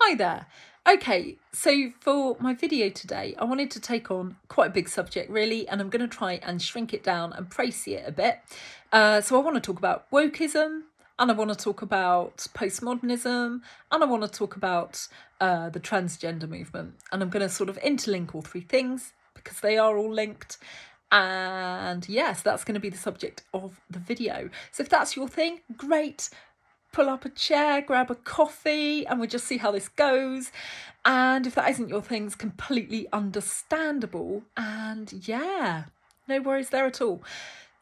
Hi there. Okay, so for my video today, I wanted to take on quite a big subject really, and I'm going to try and shrink it down and précis it a bit. So I want to talk about wokeism, and I want to talk about postmodernism, and I want to talk about the transgender movement. And I'm going to sort of interlink all three things because they are all linked. And yes, that's going to be the subject of the video. So if that's your thing, great. Pull up a chair, grab a coffee, and we'll just see how this goes. And if that isn't your thing, it's completely understandable. And yeah, no worries there at all.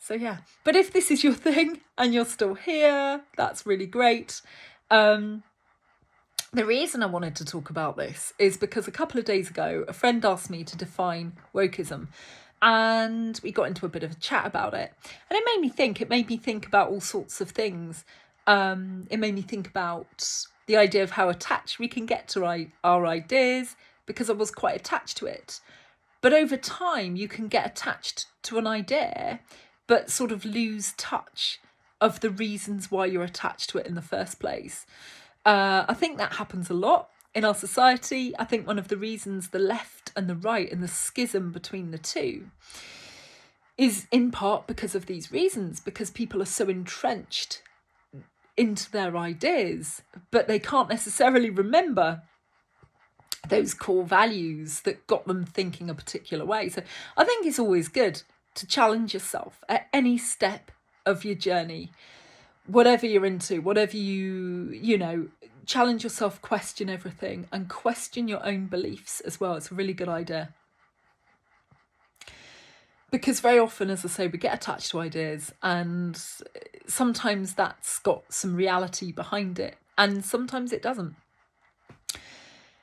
So yeah, but if this is your thing and you're still here, that's really great. The reason I wanted to talk about this is because a couple of days ago, a friend asked me to define wokeism. And we got into a bit of a chat about it. And it made me think about all sorts of things. It made me think about the idea of how attached we can get to our ideas, because I was quite attached to it. But over time, you can get attached to an idea, but sort of lose touch of the reasons why you're attached to it in the first place. I think that happens a lot in our society. I think one of the reasons the left and the right and the schism between the two is in part because of these reasons, because people are so entrenched into their ideas, but they can't necessarily remember those core values that got them thinking a particular way. So I think it's always good to challenge yourself at any step of your journey, whatever you're into, whatever you know, challenge yourself, question everything, and question your own beliefs as well. It's a really good idea. Because very often, as I say, we get attached to ideas, and sometimes that's got some reality behind it, and sometimes it doesn't.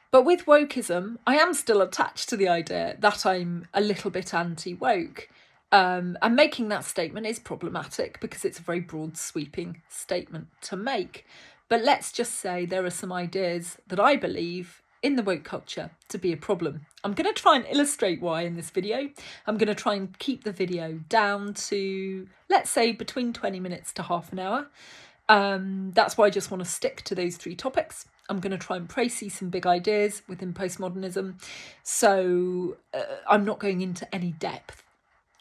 But with wokeism, I am still attached to the idea that I'm a little bit anti-woke. And making that statement is problematic because it's a very broad, sweeping statement to make. But let's just say there are some ideas that I believe in the woke culture to be a problem. I'm going to try and illustrate why in this video. I'm going to try and keep the video down to, let's say, between 20 minutes to half an hour. That's why I just want to stick to those three topics. I'm going to try and précis some big ideas within postmodernism. So I'm not going into any depth.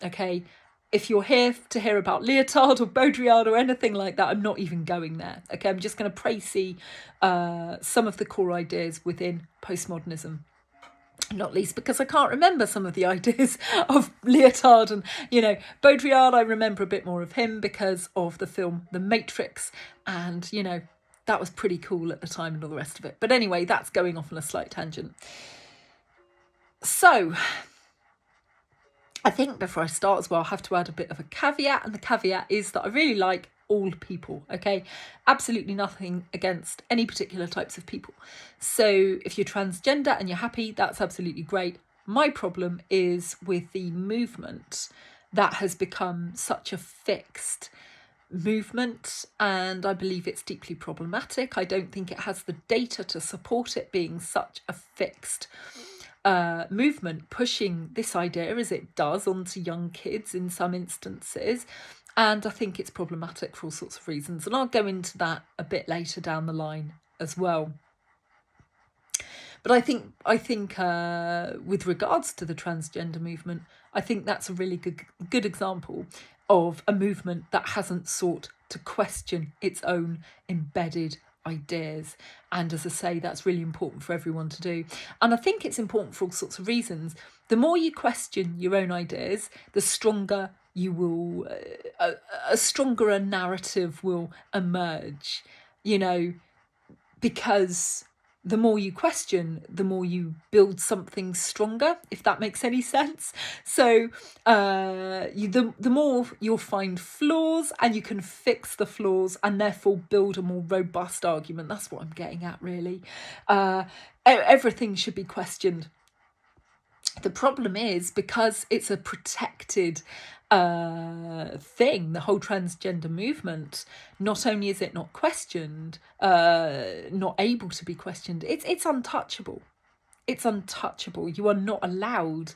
Okay, if you're here to hear about Lyotard or Baudrillard or anything like that, I'm not even going there. Okay, I'm just going to précis some of the core ideas within postmodernism. Not least because I can't remember some of the ideas of Lyotard and, Baudrillard. I remember a bit more of him because of the film The Matrix, and, that was pretty cool at the time and all the rest of it. But anyway, that's going off on a slight tangent. So I think before I start as well, I have to add a bit of a caveat, and the caveat is that I really like all people, okay? Absolutely nothing against any particular types of people. So if you're transgender and you're happy, that's absolutely great. My problem is with the movement that has become such a fixed movement, and I believe it's deeply problematic. I don't think it has the data to support it being such a fixed movement, pushing this idea as it does onto young kids in some instances. And I think it's problematic for all sorts of reasons. And I'll go into that a bit later down the line as well. But I think with regards to the transgender movement, I think that's a really good example of a movement that hasn't sought to question its own embedded ideas. And as I say, that's really important for everyone to do. And I think it's important for all sorts of reasons. The more you question your own ideas, the stronger you will, a stronger a narrative will emerge, because the more you question, the more you build something stronger, if that makes any sense. So the more you'll find flaws, and you can fix the flaws and therefore build a more robust argument. That's what I'm getting at, really. Everything should be questioned. The problem is, because it's a protected thing, the whole transgender movement, not only is it not questioned, not able to be questioned, it's untouchable. It's untouchable. You are not allowed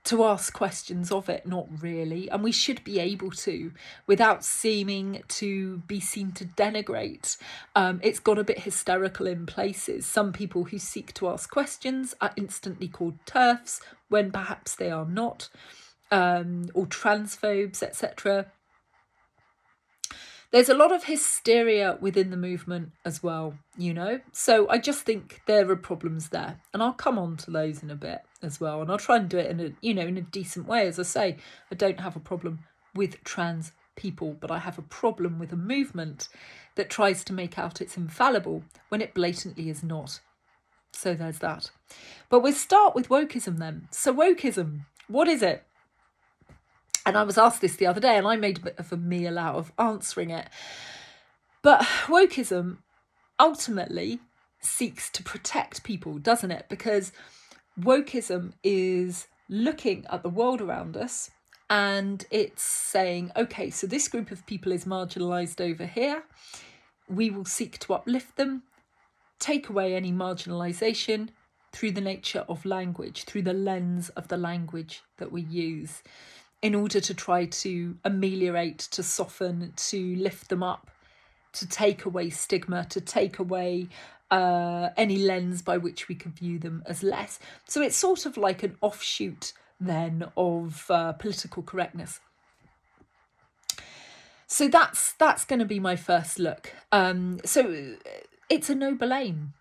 to ask questions of it, not really. And we should be able to, without seeming to be seen to denigrate. It's got a bit hysterical in places. Some people who seek to ask questions are instantly called TERFs when perhaps they are not, or transphobes, etc. There's a lot of hysteria within the movement as well, So I just think there are problems there. And I'll come on to those in a bit as well. And I'll try and do it in a decent way. As I say, I don't have a problem with trans people, but I have a problem with a movement that tries to make out it's infallible when it blatantly is not. So there's that. But we'll start with wokeism then. So wokeism, what is it? And I was asked this the other day and I made a bit of a meal out of answering it. But wokeism ultimately seeks to protect people, doesn't it? Because wokeism is looking at the world around us and it's saying, okay, so this group of people is marginalised over here. We will seek to uplift them, take away any marginalisation through the nature of language, through the lens of the language that we use, in order to try to ameliorate, to soften, to lift them up, to take away stigma, to take away any lens by which we could view them as less. So it's sort of like an offshoot then of political correctness. So that's going to be my first look. So it's a noble aim,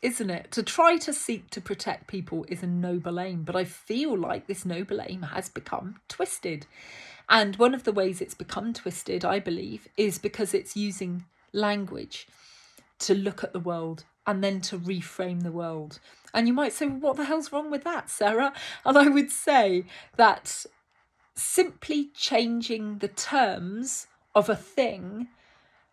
isn't it? To try to seek to protect people is a noble aim, but I feel like this noble aim has become twisted. And one of the ways it's become twisted, I believe, is because it's using language to look at the world and then to reframe the world. And you might say, well, what the hell's wrong with that, Sarah? And I would say that simply changing the terms of a thing,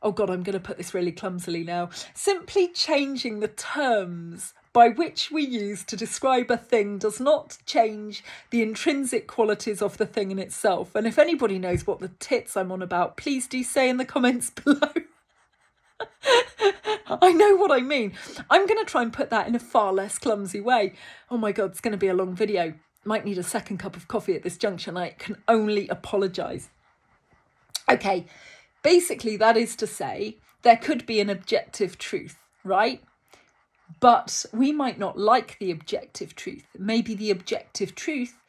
oh God, I'm going to put this really clumsily now. Simply changing the terms by which we use to describe a thing does not change the intrinsic qualities of the thing in itself. And if anybody knows what the tits I'm on about, please do say in the comments below. I know what I mean. I'm going to try and put that in a far less clumsy way. Oh my God, it's going to be a long video. Might need a second cup of coffee at this junction. I can only apologise. Okay. Basically, that is to say, there could be an objective truth, right? But we might not like the objective truth. Maybe the objective truth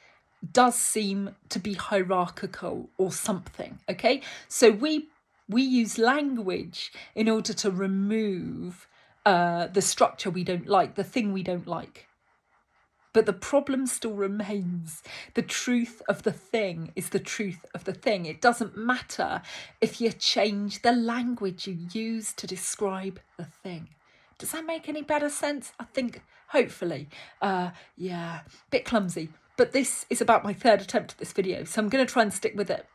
does seem to be hierarchical or something, okay? So we use language in order to remove the structure we don't like, the thing we don't like. But the problem still remains. The truth of the thing is the truth of the thing. It doesn't matter if you change the language you use to describe the thing. Does that make any better sense? I think, hopefully. Yeah, bit clumsy. But this is about my third attempt at this video, so I'm going to try and stick with it.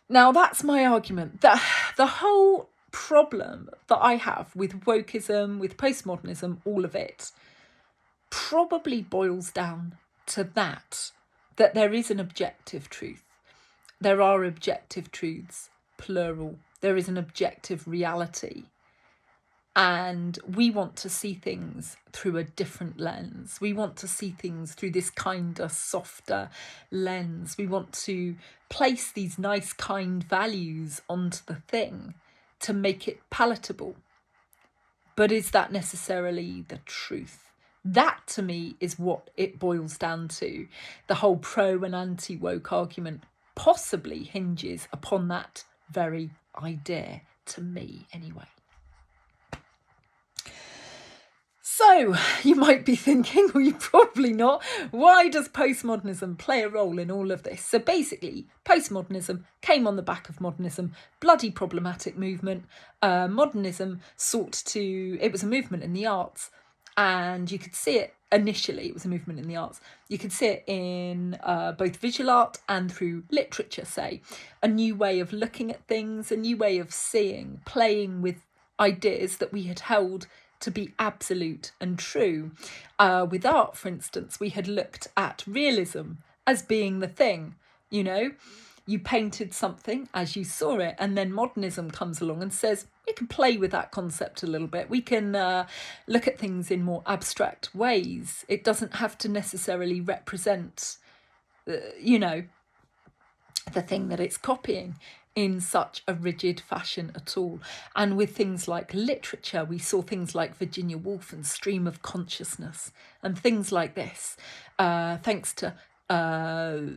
Now, that's my argument. The whole problem that I have with wokeism, with postmodernism, all of it, probably boils down to that there is an objective truth. There are objective truths, plural. There is an objective reality. And we want to see things through a different lens. We want to see things through this kinder, softer lens. We want to place these nice, kind values onto the thing to make it palatable. But is that necessarily the truth? That, to me, is what it boils down to. The whole pro and anti-woke argument possibly hinges upon that very idea, to me anyway. So, you might be thinking, or you're probably not, why does postmodernism play a role in all of this? So basically, postmodernism came on the back of modernism, bloody problematic movement. Modernism it was a movement in the arts, and you could see it initially, it was a movement in the arts. You could see it in both visual art and through literature, say. A new way of looking at things, a new way of seeing, playing with ideas that we had held to be absolute and true. With art, for instance, we had looked at realism as being the thing, You painted something as you saw it, and then modernism comes along and says, we can play with that concept a little bit. We can look at things in more abstract ways. It doesn't have to necessarily represent, the thing that it's copying in such a rigid fashion at all. And with things like literature, we saw things like Virginia Woolf and Stream of Consciousness and things like this, thanks to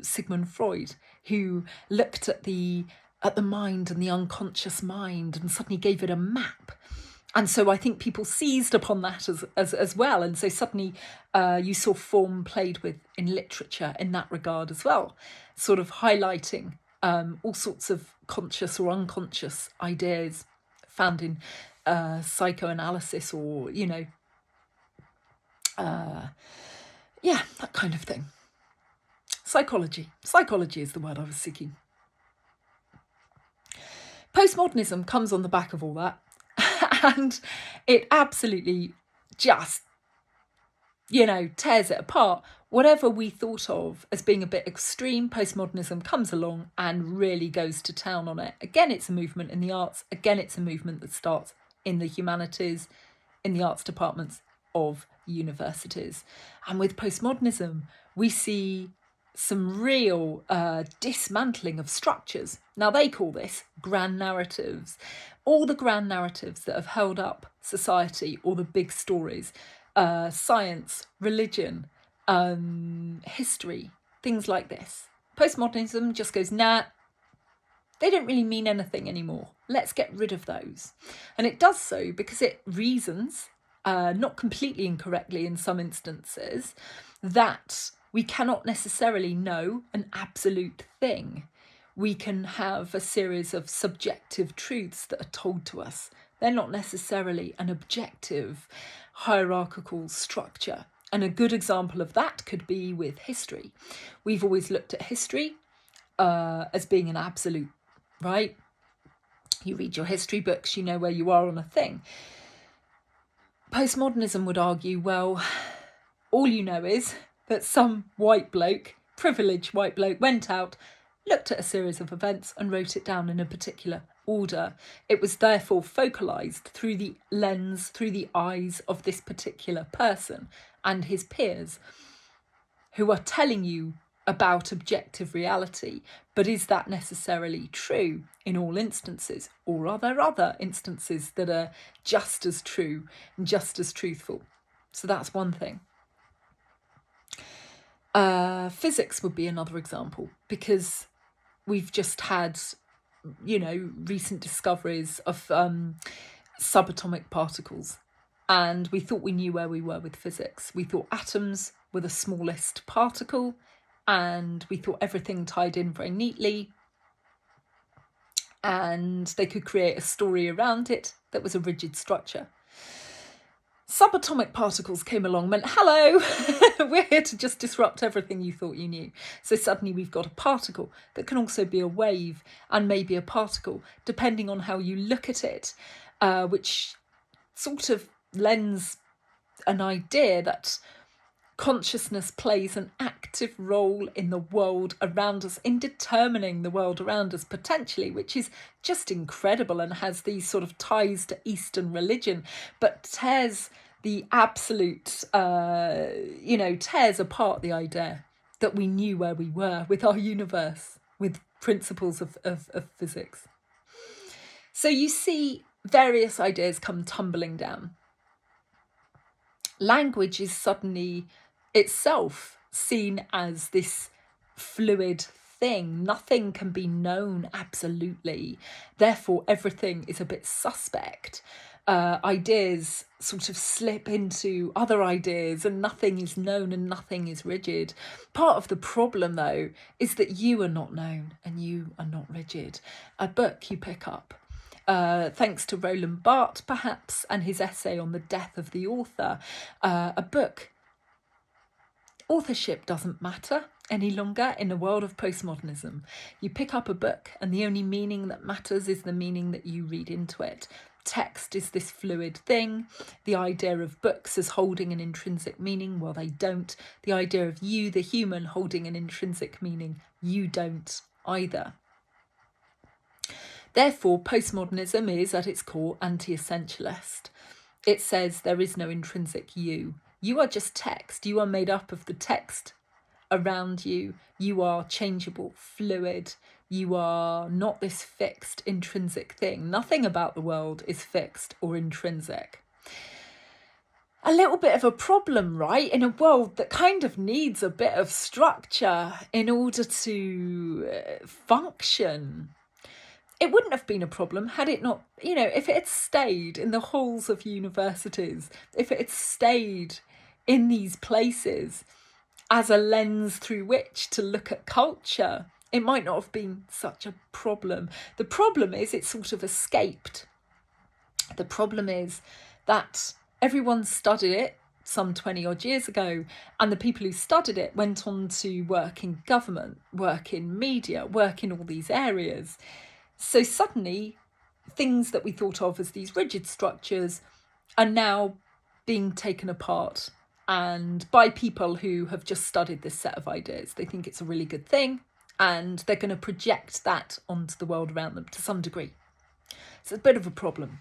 Sigmund Freud, who looked at the mind and the unconscious mind and suddenly gave it a map. And so I think people seized upon that as well. And so suddenly you saw form played with in literature in that regard as well, sort of highlighting all sorts of conscious or unconscious ideas found in psychoanalysis or, that kind of thing. Psychology. Psychology is the word I was seeking. Postmodernism comes on the back of all that, and it absolutely just, tears it apart. Whatever we thought of as being a bit extreme, postmodernism comes along and really goes to town on it. Again, it's a movement in the arts. Again, it's a movement that starts in the humanities, in the arts departments of universities. And with postmodernism, we see some real dismantling of structures. Now, they call this grand narratives. All the grand narratives that have held up society, all the big stories, science, religion, history, things like this. Postmodernism just goes, nah, they don't really mean anything anymore. Let's get rid of those. And it does so because it reasons, not completely incorrectly in some instances, that we cannot necessarily know an absolute thing. We can have a series of subjective truths that are told to us. They're not necessarily an objective hierarchical structure. And a good example of that could be with history. We've always looked at history as being an absolute, right? You read your history books, you know where you are on a thing. Postmodernism would argue, well, all you know is that some white bloke, privileged white bloke, went out, looked at a series of events and wrote it down in a particular order. It was therefore focalised through the lens, through the eyes of this particular person and his peers, who are telling you about objective reality. But is that necessarily true in all instances? Or are there other instances that are just as true and just as truthful? So that's one thing. Physics would be another example, because we've just had, recent discoveries of subatomic particles, and we thought we knew where we were with physics. We thought atoms were the smallest particle, and we thought everything tied in very neatly, and they could create a story around it that was a rigid structure. Subatomic particles came along, meant, hello, we're here to just disrupt everything you thought you knew. So suddenly we've got a particle that can also be a wave and maybe a particle, depending on how you look at it, which sort of lends an idea that consciousness plays an active role in the world around us, in determining the world around us potentially, which is just incredible and has these sort of ties to Eastern religion, but tears the absolute, tears apart the idea that we knew where we were with our universe, with principles of physics. So you see various ideas come tumbling down. Language is suddenly itself seen as this fluid thing. Nothing can be known absolutely. Therefore, everything is a bit suspect. Ideas sort of slip into other ideas, and nothing is known and nothing is rigid. Part of the problem, though, is that you are not known and you are not rigid. A book you pick up, thanks to Roland Barthes, perhaps, and his essay on the death of the author, a book. Authorship doesn't matter any longer in the world of postmodernism. You pick up a book and the only meaning that matters is the meaning that you read into it. Text is this fluid thing. The idea of books as holding an intrinsic meaning, well, they don't. The idea of you, the human, holding an intrinsic meaning, you don't either. Therefore, postmodernism is at its core anti-essentialist. It says there is no intrinsic you. You are just text. You are made up of the text around you. You are changeable, fluid. You are not this fixed intrinsic thing. Nothing about the world is fixed or intrinsic. A little bit of a problem, right? In a world that kind of needs a bit of structure in order to function. It wouldn't have been a problem had it not, if it had stayed in the halls of universities, if it had stayed in these places as a lens through which to look at culture, it might not have been such a problem. The problem is it sort of escaped. The problem is that everyone studied it some 20 odd years ago, and the people who studied it went on to work in government, work in media, work in all these areas. So suddenly, things that we thought of as these rigid structures are now being taken apart, and by people who have just studied this set of ideas. They think it's a really good thing, and they're going to project that onto the world around them to some degree. So it's a bit of a problem.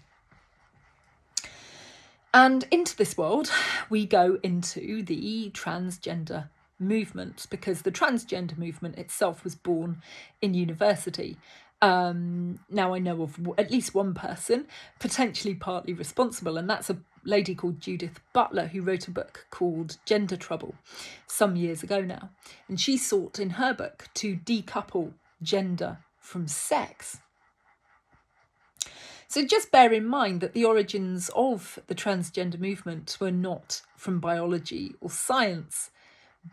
And into this world, we go into the transgender movement, because the transgender movement itself was born in university. Now I know of at least one person potentially partly responsible, and that's a lady called Judith Butler, who wrote a book called Gender Trouble some years ago now. And she sought in her book to decouple gender from sex. So just bear in mind that the origins of the transgender movement were not from biology or science,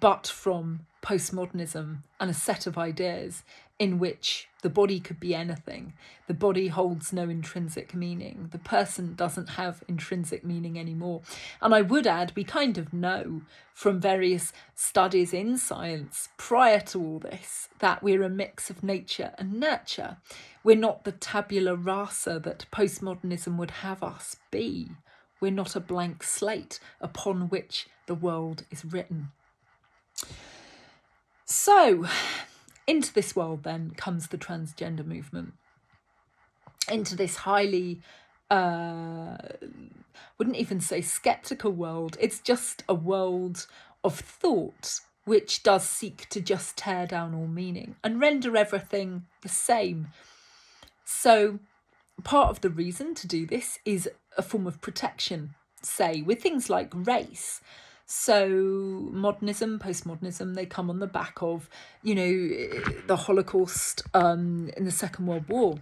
but from postmodernism and a set of ideas in which the body could be anything. The body holds no intrinsic meaning. The person doesn't have intrinsic meaning anymore. And I would add, we kind of know from various studies in science prior to all this that we're a mix of nature and nurture. We're not the tabula rasa that postmodernism would have us be. We're not a blank slate upon which the world is written. So, into this world then comes the transgender movement. Into this highly, wouldn't even say sceptical world. It's just a world of thought which does seek to just tear down all meaning and render everything the same. So part of the reason to do this is a form of protection, say, with things like race. So modernism, postmodernism, they come on the back of, the Holocaust in the Second World War.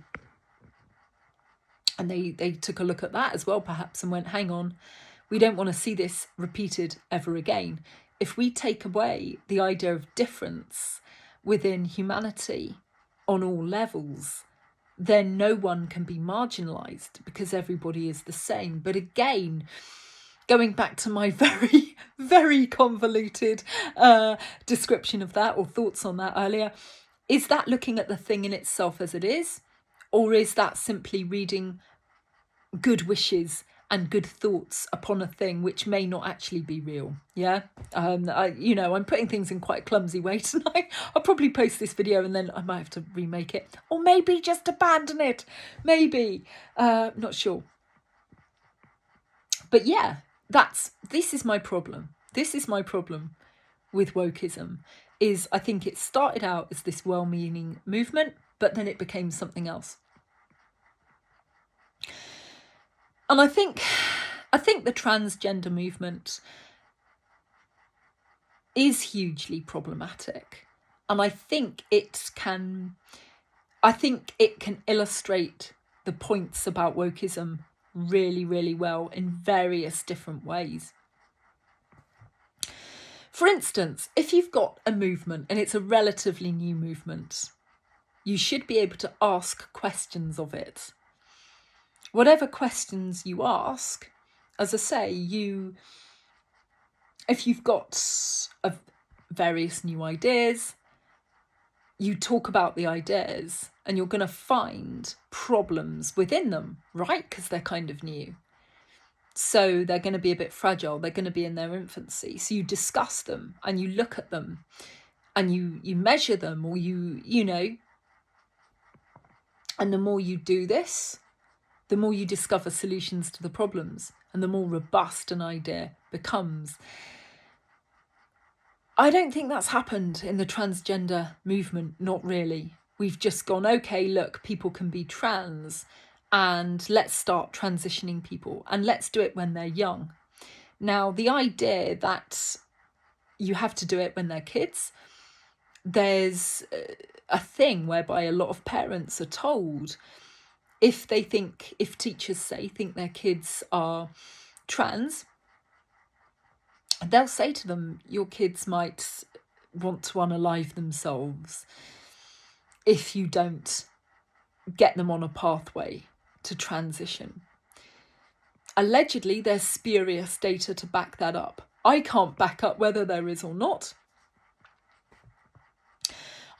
And they took a look at that as well, perhaps, and went, hang on, we don't want to see this repeated ever again. If we take away the idea of difference within humanity on all levels, then no one can be marginalised because everybody is the same. But again, going back to my very, very convoluted description of that, or thoughts on that earlier, is that looking at the thing in itself as it is? Or is that simply reading good wishes and good thoughts upon a thing which may not actually be real? Yeah, I'm putting things in quite a clumsy way tonight. I'll probably post this video and then I might have to remake it, or maybe just abandon it. Maybe, not sure. But yeah, this is my problem. This is my problem with wokeism. Is I think it started out as this well-meaning movement, but then it became something else. And I think the transgender movement is hugely problematic. And I think it can illustrate the points about wokeism really, really well in various different ways. For instance, if you've got a movement and it's a relatively new movement, you should be able to ask questions of it. Whatever questions you ask, as I say, if you've got various new ideas, you talk about the ideas and you're going to find problems within them, right? Because they're kind of new. So they're going to be a bit fragile. They're going to be in their infancy. So you discuss them and you look at them and you measure them, or you And the more you do this, the more you discover solutions to the problems and the more robust an idea becomes. I don't think that's happened in the transgender movement, not really. We've just gone, okay, look, people can be trans and let's start transitioning people and let's do it when they're young. Now, the idea that you have to do it when they're kids, there's a thing whereby a lot of parents are told, if teachers think their kids are trans, they'll say to them, your kids might want to unalive themselves if you don't get them on a pathway to transition. Allegedly, there's spurious data to back that up. I can't back up whether there is or not.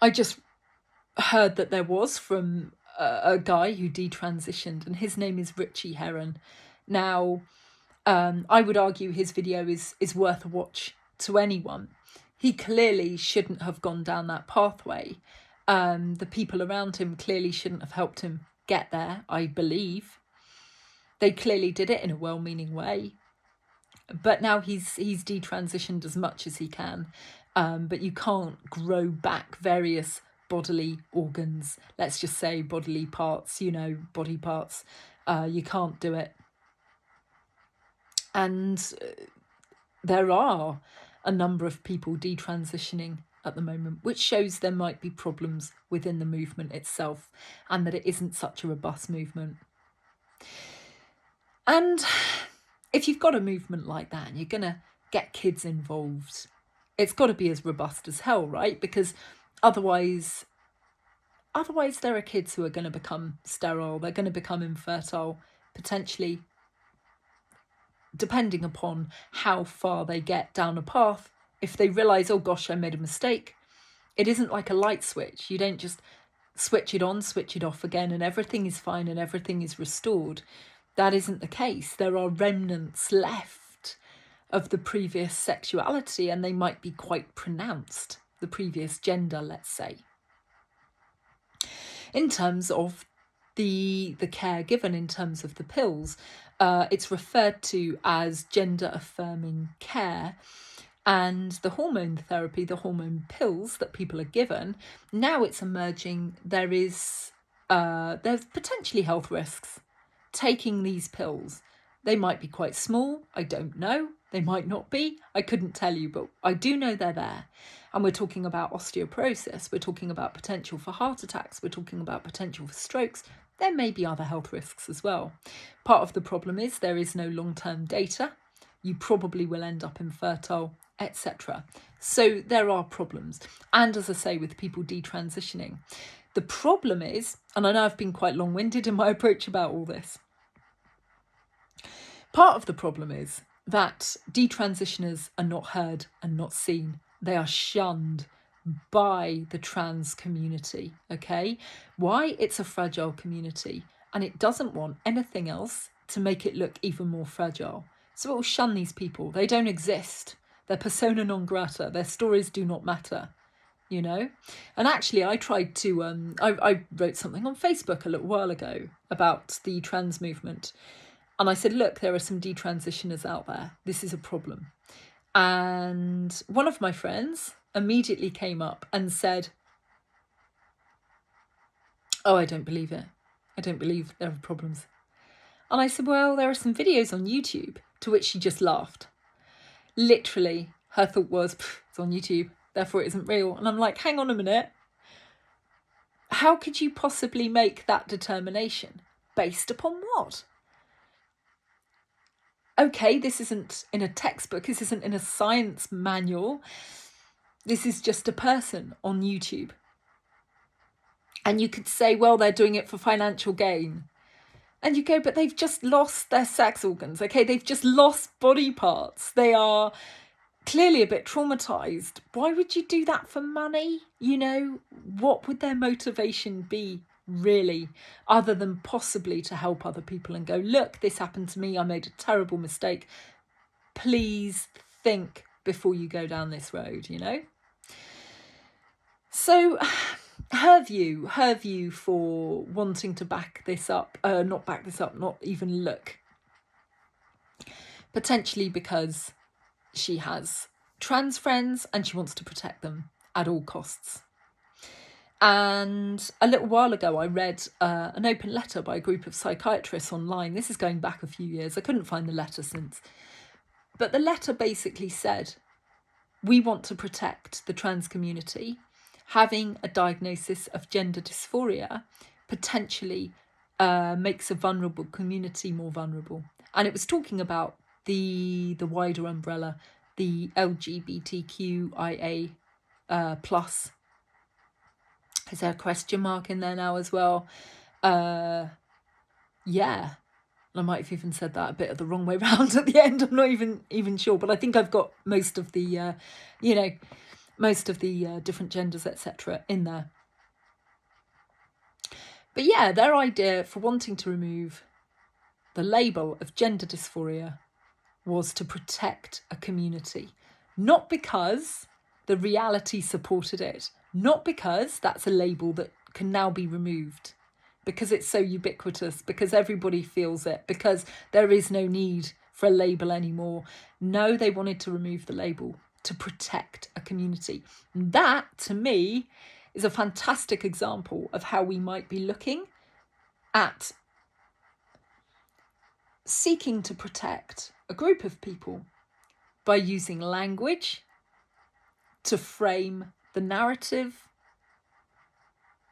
I just heard that there was from a guy who detransitioned, and his name is Richie Heron. Now, I would argue his video is worth a watch to anyone. He clearly shouldn't have gone down that pathway. The people around him clearly shouldn't have helped him get there, I believe. They clearly did it in a well-meaning way. But now he's detransitioned as much as he can. But you can't grow back various bodily organs. Let's just say bodily parts, body parts. You can't do it. And there are a number of people detransitioning at the moment, which shows there might be problems within the movement itself and that it isn't such a robust movement. And if you've got a movement like that and you're going to get kids involved, it's got to be as robust as hell, right? Because otherwise there are kids who are going to become sterile, they're going to become infertile, potentially, depending upon how far they get down a path. If they realise, oh gosh, I made a mistake, it isn't like a light switch. You don't just switch it on, switch it off again, and everything is fine and everything is restored. That isn't the case. There are remnants left of the previous sexuality, and they might be quite pronounced, the previous gender, let's say. In terms of the care given, in terms of the pills, it's referred to as gender-affirming care. And the hormone therapy, the hormone pills that people are given, now it's emerging there's potentially health risks taking these pills. They might be quite small, I don't know. They might not be, I couldn't tell you, but I do know they're there. And we're talking about osteoporosis, we're talking about potential for heart attacks, we're talking about potential for strokes. There may be other health risks as well. Part of the problem is there is no long-term data. You probably will end up infertile, etc. So there are problems. And as I say, with people detransitioning, the problem is, and I know I've been quite long-winded in my approach about all this, part of the problem is that detransitioners are not heard and not seen. They are shunned by the trans community, okay? Why? It's a fragile community and it doesn't want anything else to make it look even more fragile. So it will shun these people. They don't exist. They're persona non grata. Their stories do not matter, And actually I tried to, I wrote something on Facebook a little while ago about the trans movement. And I said, look, there are some detransitioners out there. This is a problem. And one of my friends immediately came up and said, oh, I don't believe it. I don't believe there are problems. And I said, well, there are some videos on YouTube, to which she just laughed. Literally, her thought was, it's on YouTube, therefore it isn't real. And I'm like, hang on a minute. How could you possibly make that determination? Based upon what? Okay, this isn't in a textbook, this isn't in a science manual. This is just a person on YouTube. And you could say, well, they're doing it for financial gain. And you go, but they've just lost their sex organs, okay? They've just lost body parts. They are clearly a bit traumatised. Why would you do that for money? What would their motivation be, really, other than possibly to help other people and go, look, this happened to me. I made a terrible mistake. Please think before you go down this road, So her view for wanting to back this up, not even look, potentially because she has trans friends and she wants to protect them at all costs. And a little while ago, I read an open letter by a group of psychiatrists online. This is going back a few years. I couldn't find the letter since. But the letter basically said, we want to protect the trans community. Having a diagnosis of gender dysphoria potentially makes a vulnerable community more vulnerable. And it was talking about the wider umbrella, the LGBTQIA plus. Is there a question mark in there now as well? Yeah. I might have even said that a bit of the wrong way round at the end. I'm not even sure, but I think I've got most of the, different genders, etc. in there. But yeah, their idea for wanting to remove the label of gender dysphoria was to protect a community, not because the reality supported it, not because that's a label that can now be removed, because it's so ubiquitous, because everybody feels it, because there is no need for a label anymore. No, they wanted to remove the label to protect a community. And that, to me, is a fantastic example of how we might be looking at seeking to protect a group of people by using language to frame the narrative,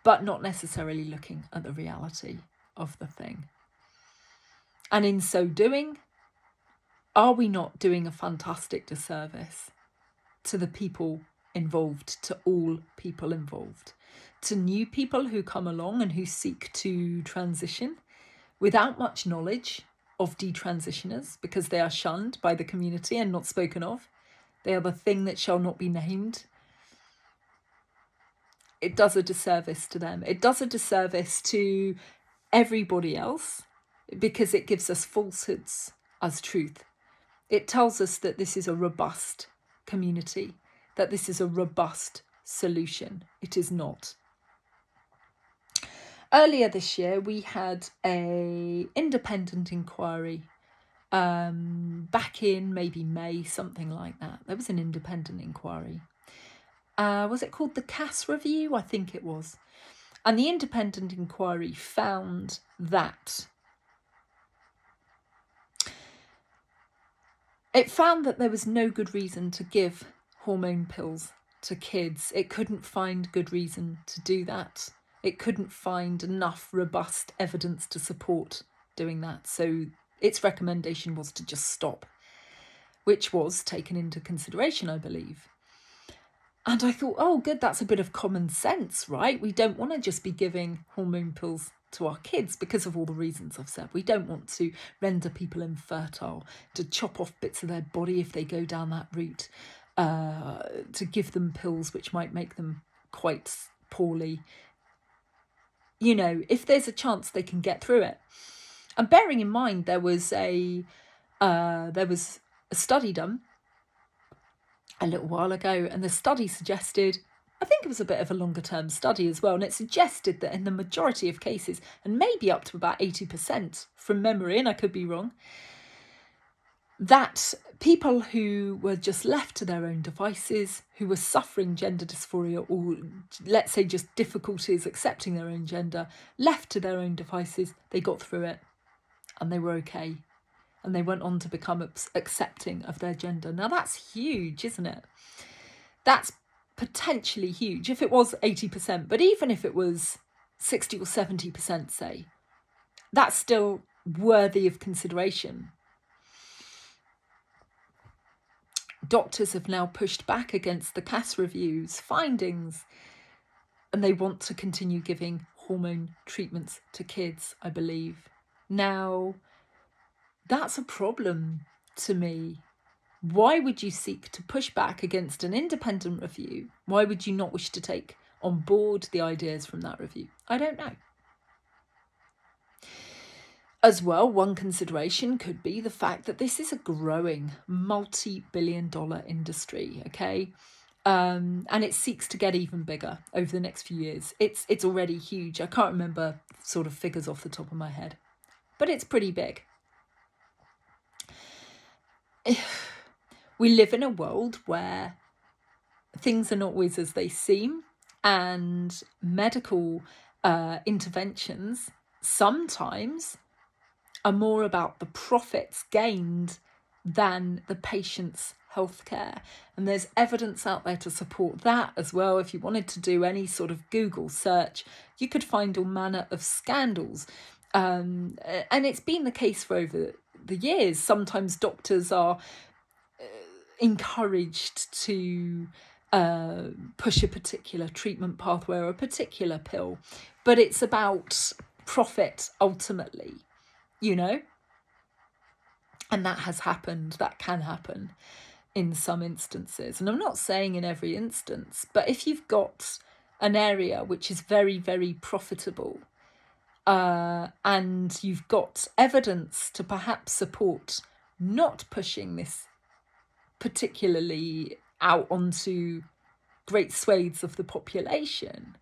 but not necessarily looking at the reality of the thing. And in so doing, are we not doing a fantastic disservice to the people involved, to all people involved, to new people who come along and who seek to transition without much knowledge of detransitioners, because they are shunned by the community and not spoken of? They are the thing that shall not be named. It does a disservice to them. It does a disservice to everybody else, because it gives us falsehoods as truth. It tells us that this is a robust community, that this is a robust solution. It is not. Earlier this year, we had an independent inquiry, back in maybe May, something like that. There was an independent inquiry. Was it called the Cass Review? I think it was. And the independent inquiry found that there was no good reason to give hormone pills to kids. It couldn't find good reason to do that. It couldn't find enough robust evidence to support doing that. So its recommendation was to just stop, which was taken into consideration, I believe. And I thought, oh, good, that's a bit of common sense, right? We don't want to just be giving hormone pills to our kids because of all the reasons I've said. We don't want to render people infertile, to chop off bits of their body if they go down that route, to give them pills which might make them quite poorly. You know, if there's a chance they can get through it. And bearing in mind, there was a study done a little while ago, and the study suggested, I think it was a bit of a longer term study as well, and it suggested that in the majority of cases, and maybe up to about 80% from memory, and I could be wrong, that people who were just left to their own devices, who were suffering gender dysphoria, or let's say just difficulties accepting their own gender, left to their own devices, they got through it and they were okay. And they went on to become accepting of their gender. Now that's huge, isn't it? That's potentially huge if it was 80%, but even if it was 60 or 70%, say, that's still worthy of consideration. Doctors have now pushed back against the Cass Review's findings, and they want to continue giving hormone treatments to kids, I believe. Now, that's a problem to me. Why would you seek to push back against an independent review? Why would you not wish to take on board the ideas from that review? I don't know. As well, one consideration could be the fact that this is a growing multi-billion-dollar industry, okay? And it seeks to get even bigger over the next few years. It's already huge. I can't remember sort of figures off the top of my head, but it's pretty big. We live in a world where things are not always as they seem, and medical interventions sometimes are more about the profits gained than the patient's healthcare. And there's evidence out there to support that as well. If you wanted to do any sort of Google search, you could find all manner of scandals. And it's been the case for over the years. Sometimes doctors are encouraged to push a particular treatment pathway or a particular pill, but it's about profit ultimately, you know? And that has happened, that can happen in some instances. And I'm not saying in every instance, but if you've got an area which is very, very profitable, and you've got evidence to perhaps support not pushing this particularly out onto great swathes of the population,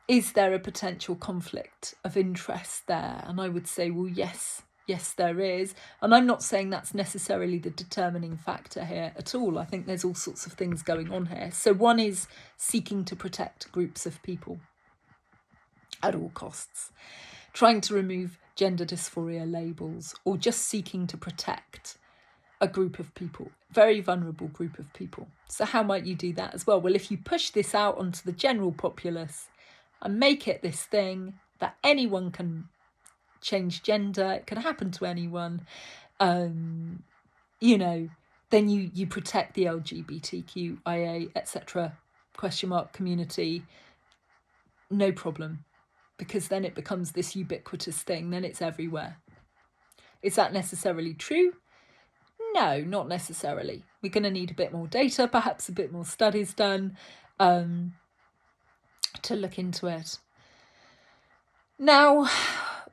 is there a potential conflict of interest there? And I would say, well, yes, there is. And I'm not saying that's necessarily the determining factor here at all. I think there's all sorts of things going on here. So one is seeking to protect groups of people at all costs, trying to remove gender dysphoria labels, or just seeking to protect a group of people, very vulnerable group of people. So how might you do that as well? Well, if you push this out onto the general populace and make it this thing that anyone can change gender, it can happen to anyone, you know, then you protect the LGBTQIA, etc. community, no problem, because then it becomes this ubiquitous thing, then it's everywhere. Is that necessarily true? No, not necessarily. We're going to need a bit more data, perhaps a bit more studies done to look into it. Now,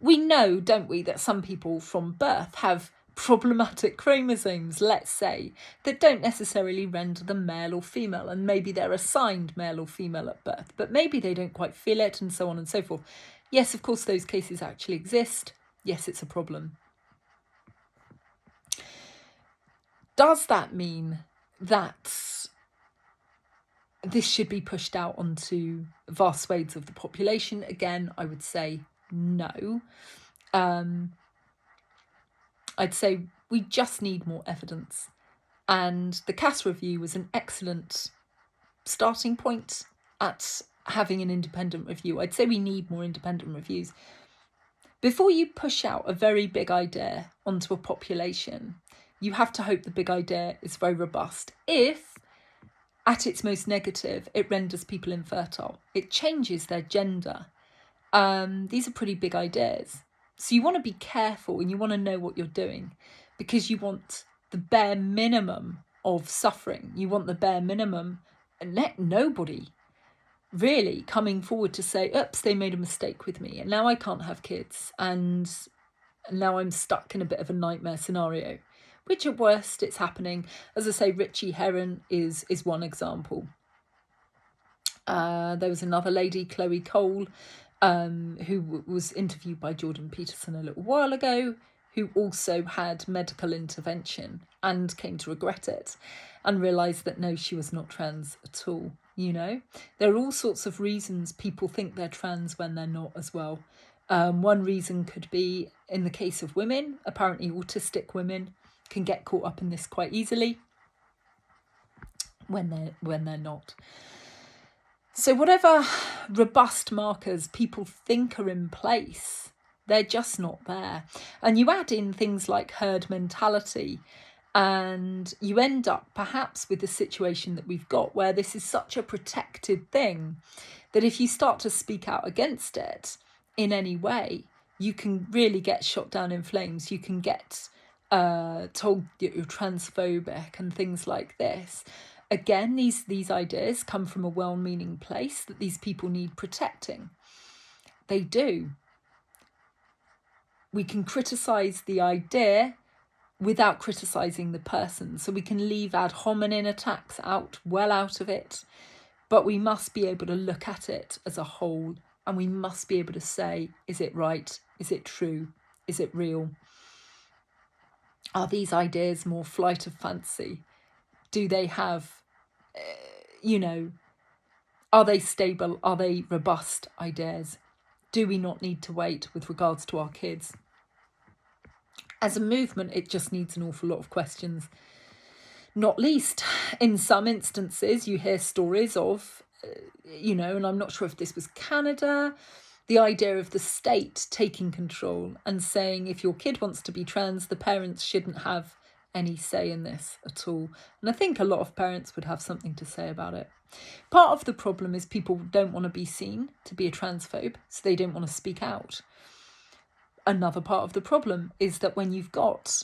we know, don't we, that some people from birth have problematic chromosomes, let's say, that don't necessarily render them male or female, and maybe they're assigned male or female at birth, but maybe they don't quite feel it, and so on and so forth. Yes, of course, those cases actually exist. Yes, it's a problem. Does that mean that this should be pushed out onto vast swathes of the population? Again, I would say no. I'd say we just need more evidence. And the Cass review was an excellent starting point at having an independent review. I'd say we need more independent reviews. Before you push out a very big idea onto a population, you have to hope the big idea is very robust. If, at its most negative, it renders people infertile, it changes their gender. These are pretty big ideas. So you want to be careful and you want to know what you're doing, because you want the bare minimum of suffering. You want the bare minimum, and let nobody really coming forward to say, oops, they made a mistake with me and now I can't have kids and now I'm stuck in a bit of a nightmare scenario. Which at worst it's happening. As I say, Richie Herron is one example. There was another lady, Chloe Cole, who was interviewed by Jordan Peterson a little while ago, who also had medical intervention and came to regret it and realised that no, she was not trans at all. You know, there are all sorts of reasons people think they're trans when they're not as well. One reason could be, in the case of women, apparently autistic women can get caught up in this quite easily when they're not. So whatever robust markers people think are in place, they're just not there. And you add in things like herd mentality, and you end up perhaps with the situation that we've got, where this is such a protected thing that if you start to speak out against it in any way, you can really get shot down in flames. You can get told that you're transphobic and things like this. Again, these ideas come from a well-meaning place that these people need protecting. They do. We can criticise the idea without criticising the person. So we can leave ad hominem attacks out of it, but we must be able to look at it as a whole, and we must be able to say, is it right? Is it true? Is it real? Are these ideas more flight of fancy? Do they have, are they stable? Are they robust ideas? Do we not need to wait with regards to our kids? As a movement, it just needs an awful lot of questions. Not least, in some instances, you hear stories of, and I'm not sure if this was Canada, the idea of the state taking control and saying if your kid wants to be trans, the parents shouldn't have any say in this at all. And I think a lot of parents would have something to say about it. Part of the problem is people don't want to be seen to be a transphobe, so they don't want to speak out. Another part of the problem is that when you've got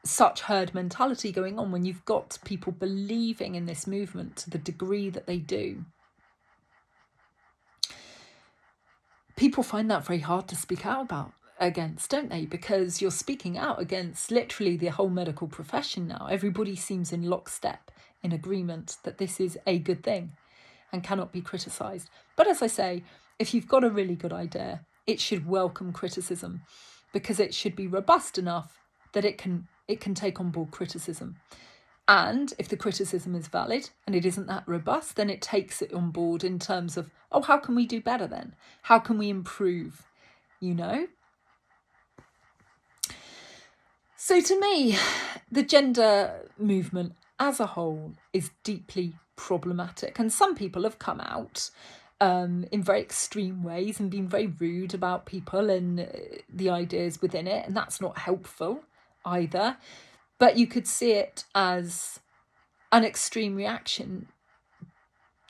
such herd mentality going on, when you've got people believing in this movement to the degree that they do, people find that very hard to speak out against, don't they? Because you're speaking out against literally the whole medical profession now. Everybody seems in lockstep, in agreement that this is a good thing and cannot be criticised. But as I say, if you've got a really good idea, it should welcome criticism, because it should be robust enough that it can take on board criticism. And if the criticism is valid and it isn't that robust, then it takes it on board in terms of, how can we do better then? How can we improve? So to me, the gender movement as a whole is deeply problematic. And some people have come out in very extreme ways and been very rude about people and the ideas within it. And that's not helpful either. But you could see it as an extreme reaction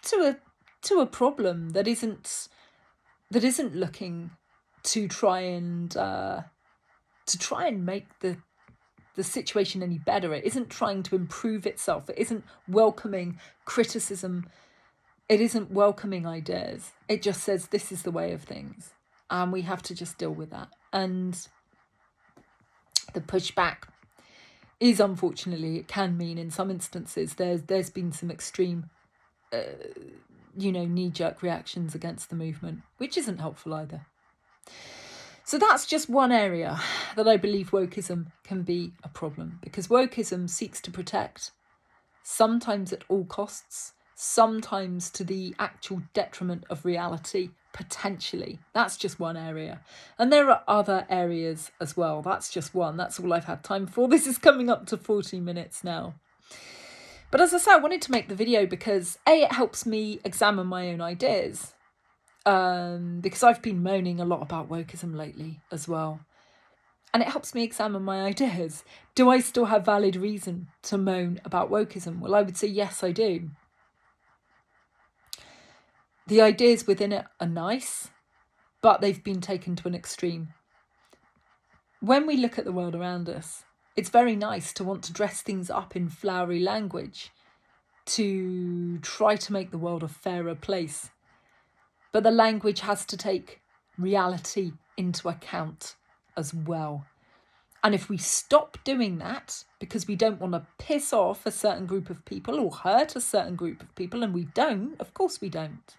to a problem that isn't looking to try and make the situation any better. It isn't trying to improve itself. It isn't welcoming criticism. It isn't welcoming ideas. It just says this is the way of things, and we have to just deal with that. And the pushback is, unfortunately, it can mean in some instances there's been some extreme knee-jerk reactions against the movement, which isn't helpful either. So that's just one area that I believe wokeism can be a problem, because wokeism seeks to protect, sometimes at all costs, sometimes to the actual detriment of reality, potentially. That's just one area. And there are other areas as well. That's just one. That's all I've had time for. This is coming up to 40 minutes now. But as I say, I wanted to make the video because it helps me examine my own ideas. Because I've been moaning a lot about wokeism lately as well. And it helps me examine my ideas. Do I still have valid reason to moan about wokeism? Well, I would say yes, I do. The ideas within it are nice, but they've been taken to an extreme. When we look at the world around us, it's very nice to want to dress things up in flowery language to try to make the world a fairer place. But the language has to take reality into account as well. And if we stop doing that because we don't want to piss off a certain group of people or hurt a certain group of people, and we don't, of course we don't.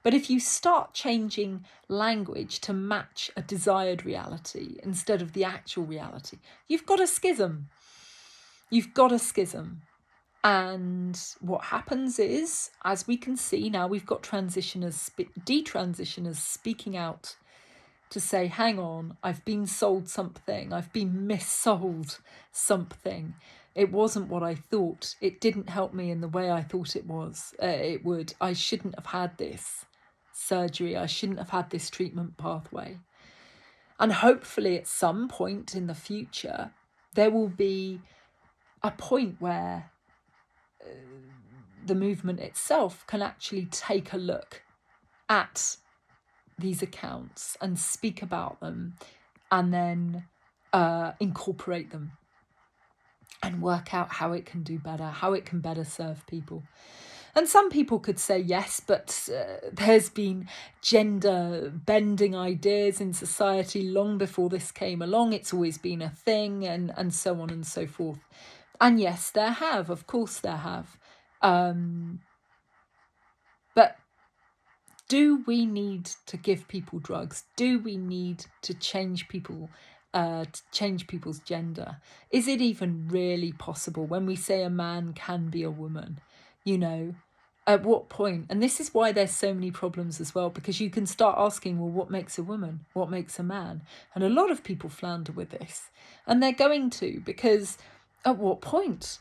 But if you start changing language to match a desired reality instead of the actual reality, you've got a schism. You've got a schism. And what happens is, as we can see now, we've got detransitioners speaking out to say, hang on, I've been sold something. I've been missold something. It wasn't what I thought. It didn't help me in the way I thought it would. I shouldn't have had this surgery. I shouldn't have had this treatment pathway. And hopefully at some point in the future, there will be a point where the movement itself can actually take a look at these accounts and speak about them and then incorporate them and work out how it can do better, how it can better serve people. And some people could say yes, but there's been gender bending ideas in society long before this came along. It's always been a thing, and so on and so forth. And yes, there have, of course there have. But do we need to give people drugs? Do we need to change people's gender? Is it even really possible when we say a man can be a woman? You know, at what point? And this is why there's so many problems as well, because you can start asking, well, what makes a woman? What makes a man? And a lot of people flounder with this. And they're going to, because at what point?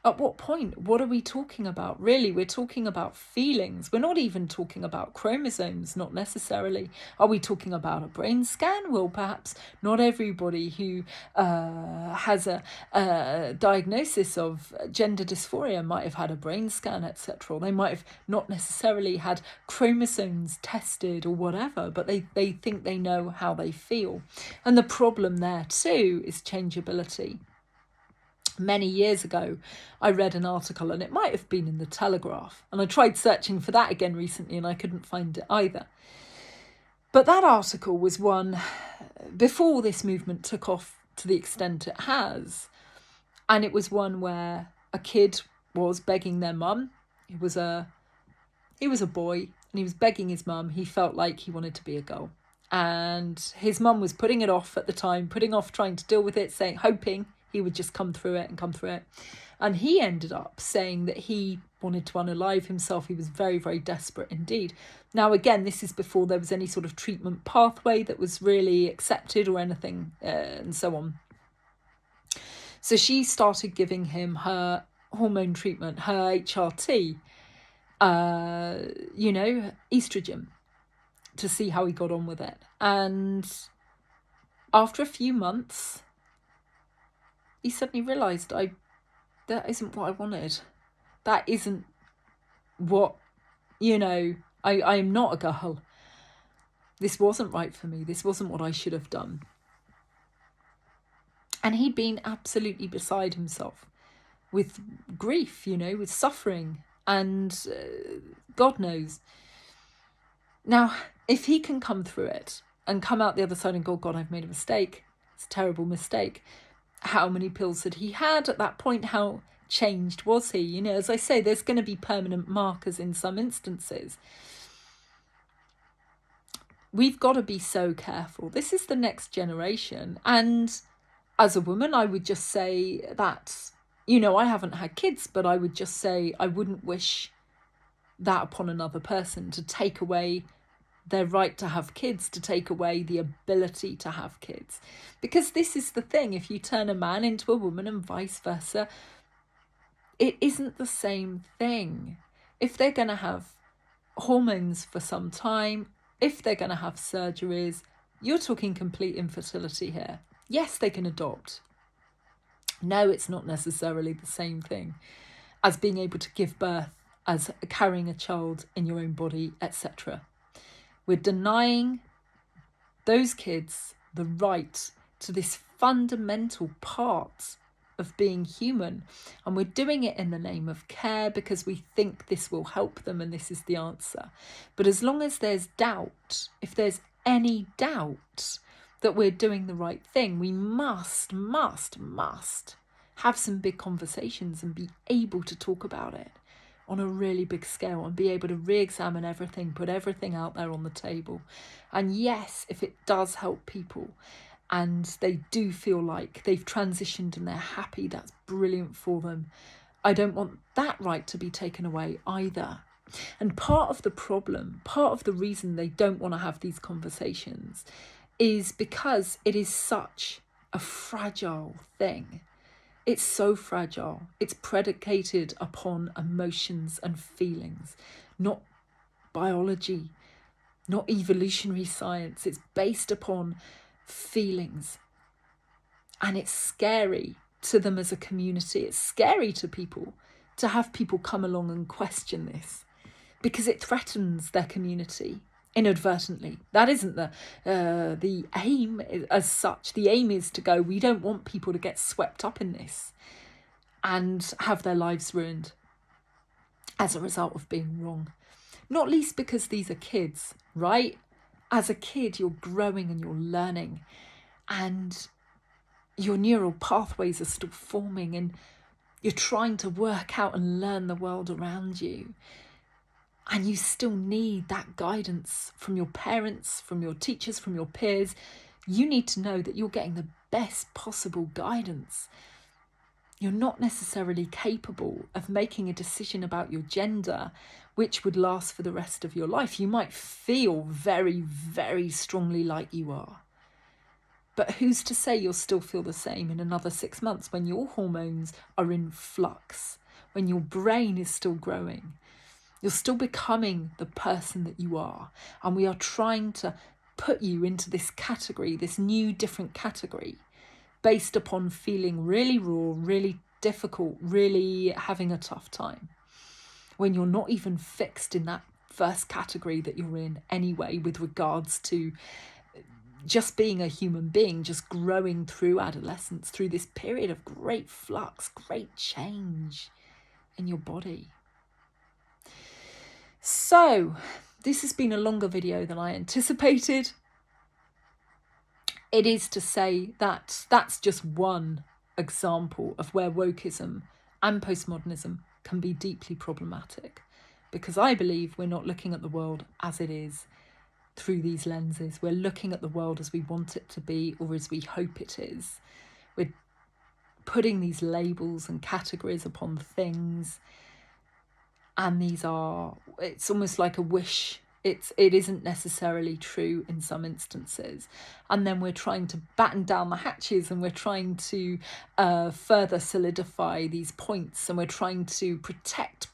At what point? What are we talking about? Really, we're talking about feelings. We're not even talking about chromosomes, not necessarily. Are we talking about a brain scan? Well, perhaps not everybody who has a diagnosis of gender dysphoria might have had a brain scan, etc. They might have not necessarily had chromosomes tested or whatever, but they think they know how they feel. And the problem there too is changeability. Many years ago, I read an article, and it might have been in the Telegraph, and I tried searching for that again recently and I couldn't find it either. But that article was one before this movement took off to the extent it has, and it was one where a kid was begging their mum. He was a boy, and he was begging his mum. He felt like he wanted to be a girl, and his mum was putting it off at the time, putting off trying to deal with it, hoping he would just come through it. And he ended up saying that he wanted to unalive himself. He was very, very desperate indeed. Now, again, this is before there was any sort of treatment pathway that was really accepted or anything, and so on. So she started giving him her hormone treatment, her HRT, estrogen, to see how he got on with it. And after a few months, he suddenly realised that isn't what I wanted. That isn't what, I am not a girl. This wasn't right for me. This wasn't what I should have done. And he'd been absolutely beside himself with grief, with suffering, and God knows. Now, if he can come through it and come out the other side and go, God, I've made a mistake. It's a terrible mistake. How many pills had he had at that point? How changed was he? As I say, there's going to be permanent markers in some instances. We've got to be so careful. This is the next generation. And as a woman, I would just say that, I haven't had kids, but I would just say I wouldn't wish that upon another person, to take away their right to have kids, to take away the ability to have kids. Because this is the thing, if you turn a man into a woman and vice versa, it isn't the same thing. If they're going to have hormones for some time, if they're going to have surgeries, you're talking complete infertility here. Yes, they can adopt. No, it's not necessarily the same thing as being able to give birth, as carrying a child in your own body, etc. We're denying those kids the right to this fundamental part of being human. And we're doing it in the name of care because we think this will help them and this is the answer. But as long as there's doubt, if there's any doubt that we're doing the right thing, we must have some big conversations and be able to talk about it on a really big scale and be able to re-examine everything, put everything out there on the table. And yes, if it does help people and they do feel like they've transitioned and they're happy, that's brilliant for them. I don't want that right to be taken away either. And part of the problem, part of the reason they don't want to have these conversations is because it is such a fragile thing. It's so fragile. It's predicated upon emotions and feelings, not biology, not evolutionary science. It's based upon feelings. And it's scary to them as a community. It's scary to people to have people come along and question this because it threatens their community inadvertently. That isn't the aim as such. The aim is to go, we don't want people to get swept up in this and have their lives ruined. as a result of being wrong. Not least because these are kids, right? As a kid, you're growing and you're learning, and your neural pathways are still forming, and you're trying to work out and learn the world around you. And you still need that guidance from your parents, from your teachers, from your peers. You need to know that you're getting the best possible guidance. You're not necessarily capable of making a decision about your gender which would last for the rest of your life. You might feel very, very strongly like you are. But who's to say you'll still feel the same in another 6 months when your hormones are in flux, when your brain is still growing? You're still becoming the person that you are. And we are trying to put you into this category, this new different category, based upon feeling really raw, really difficult, really having a tough time, when you're not even fixed in that first category that you're in anyway, with regards to just being a human being, just growing through adolescence, through this period of great flux, great change in your body. So this has been a longer video than I anticipated. It is to say that that's just one example of where wokeism and postmodernism can be deeply problematic, because I believe we're not looking at the world as it is through these lenses. We're looking at the world as we want it to be, or as we hope it is. We're putting these labels and categories upon things, and it's almost like a wish. It isn't necessarily true in some instances. And then we're trying to batten down the hatches, and we're trying to further solidify these points, and we're trying to protect.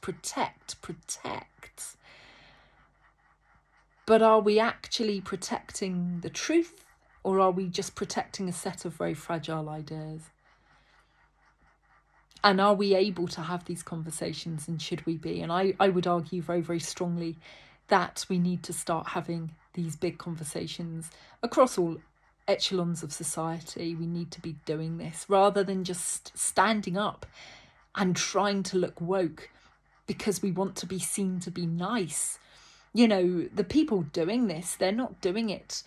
But are we actually protecting the truth, or are we just protecting a set of very fragile ideas? And are we able to have these conversations, and should we be? And I would argue very, very strongly that we need to start having these big conversations across all echelons of society. We need to be doing this rather than just standing up and trying to look woke because we want to be seen to be nice. You know, the people doing this, they're not doing it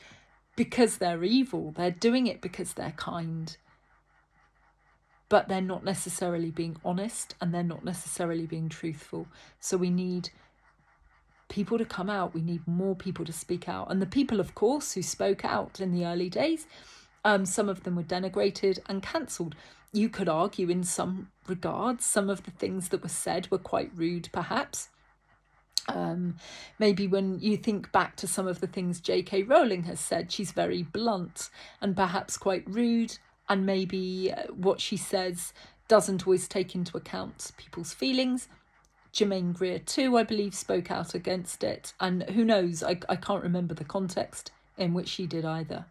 because they're evil. They're doing it because they're kind. But they're not necessarily being honest, and they're not necessarily being truthful. So we need people to come out. We need more people to speak out. And the people, of course, who spoke out in the early days, some of them were denigrated and cancelled. You could argue in some regards, some of the things that were said were quite rude, perhaps. Maybe when you think back to some of the things J.K. Rowling has said, she's very blunt and perhaps quite rude. And maybe what she says doesn't always take into account people's feelings. Germaine Greer too, I believe, spoke out against it. And who knows, I can't remember the context in which she did either.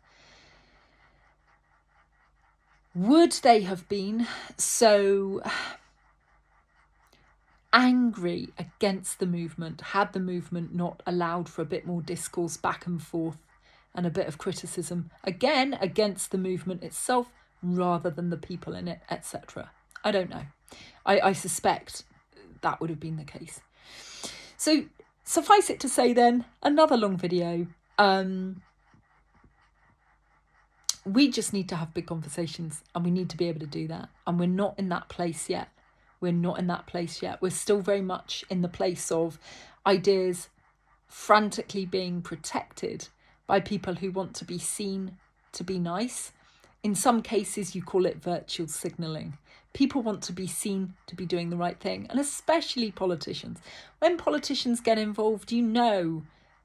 Would they have been so angry against the movement had the movement not allowed for a bit more discourse back and forth and a bit of criticism, again, against the movement itself rather than the people in it, etc.? I don't know. I suspect that would have been the case. So suffice it to say then, another long video. We just need to have big conversations, and we need to be able to do that. And we're not in that place yet. We're still very much in the place of ideas frantically being protected by people who want to be seen to be nice. In some cases, you call it virtual signalling. People want to be seen to be doing the right thing, and especially politicians. When politicians get involved, you know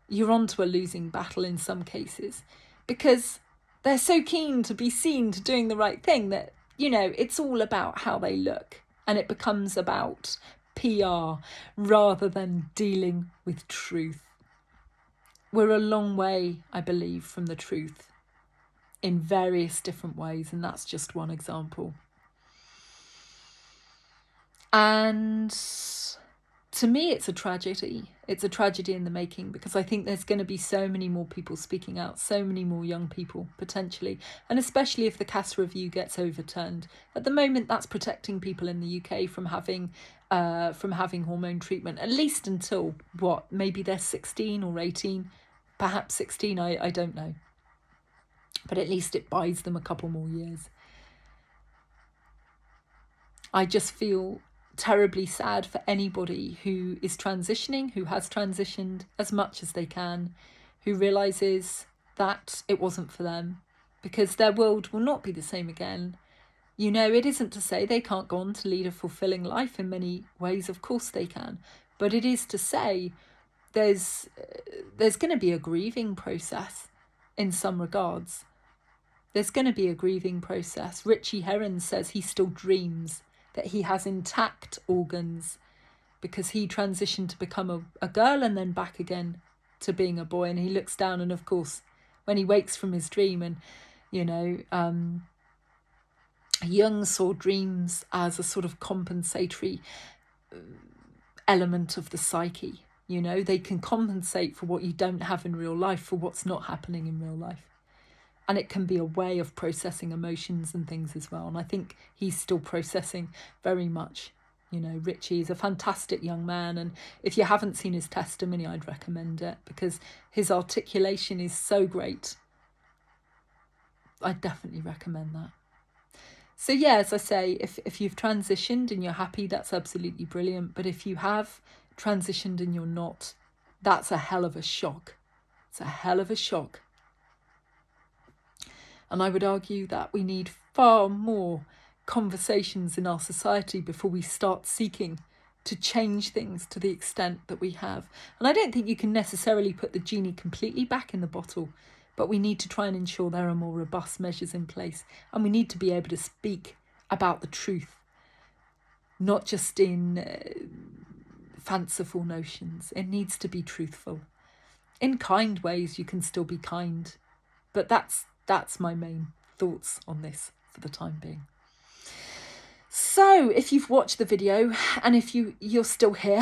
you're onto a losing battle in some cases, because they're so keen to be seen to doing the right thing that, you know, it's all about how they look, and it becomes about PR rather than dealing with truth. We're a long way, I believe, from the truth in various different ways, and that's just one example. And to me, it's a tragedy. It's a tragedy in the making, because I think there's going to be so many more people speaking out, so many more young people potentially, and especially if the Cass review gets overturned. At the moment, that's protecting people in the UK from having from having hormone treatment, at least until, what, maybe they're 16 or 18, perhaps 16, I don't know. But at least it buys them a couple more years. I just feel terribly sad for anybody who is transitioning, who has transitioned as much as they can, who realises that it wasn't for them, because their world will not be the same again. You know, it isn't to say they can't go on to lead a fulfilling life in many ways. Of course they can. But it is to say there's going to be a grieving process in some regards. There's going to be a grieving process. Richie Herron says he still dreams that he has intact organs because he transitioned to become a girl and then back again to being a boy. And he looks down, and of course, when he wakes from his dream, and, you know, Jung saw dreams as a sort of compensatory element of the psyche. You know, they can compensate for what you don't have in real life, for what's not happening in real life. And it can be a way of processing emotions and things as well. And I think he's still processing very much. You know, Richie is a fantastic young man. And if you haven't seen his testimony, I'd recommend it because his articulation is so great. I definitely recommend that. So yeah, as I say, if you've transitioned and you're happy, that's absolutely brilliant. But if you have transitioned and you're not, that's a hell of a shock. It's a hell of a shock. And I would argue that we need far more conversations in our society before we start seeking to change things to the extent that we have. And I don't think you can necessarily put the genie completely back in the bottle, but we need to try and ensure there are more robust measures in place. And we need to be able to speak about the truth, not just in fanciful notions. It needs to be truthful. In kind ways, you can still be kind. But that's my main thoughts on this for the time being. So if you've watched the video and if you're still here,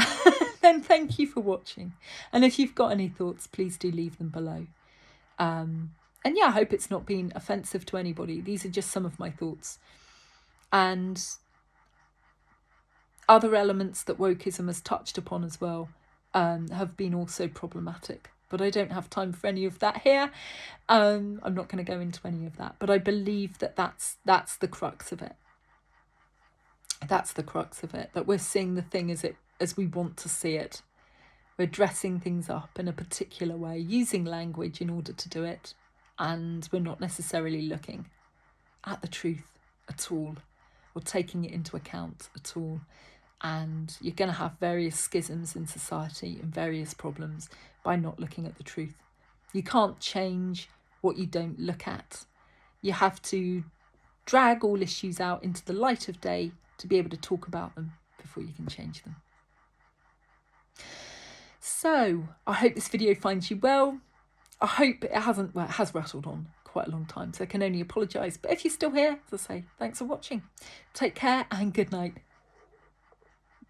then thank you for watching. And if you've got any thoughts, please do leave them below. And yeah, I hope it's not been offensive to anybody. These are just some of my thoughts. And other elements that wokeism has touched upon as well have been also problematic. But I don't have time for any of that here. I'm not going to go into any of that. But I believe that that's the crux of it. That's the crux of it. That we're seeing the thing as we want to see it. We're dressing things up in a particular way, using language in order to do it. And we're not necessarily looking at the truth at all, or taking it into account at all. And you're going to have various schisms in society and various problems by not looking at the truth. You can't change what you don't look at. You have to drag all issues out into the light of day to be able to talk about them before you can change them. So I hope this video finds you well. I hope it has rattled on quite a long time, so I can only apologise. But if you're still here, as I say, thanks for watching. Take care and good night.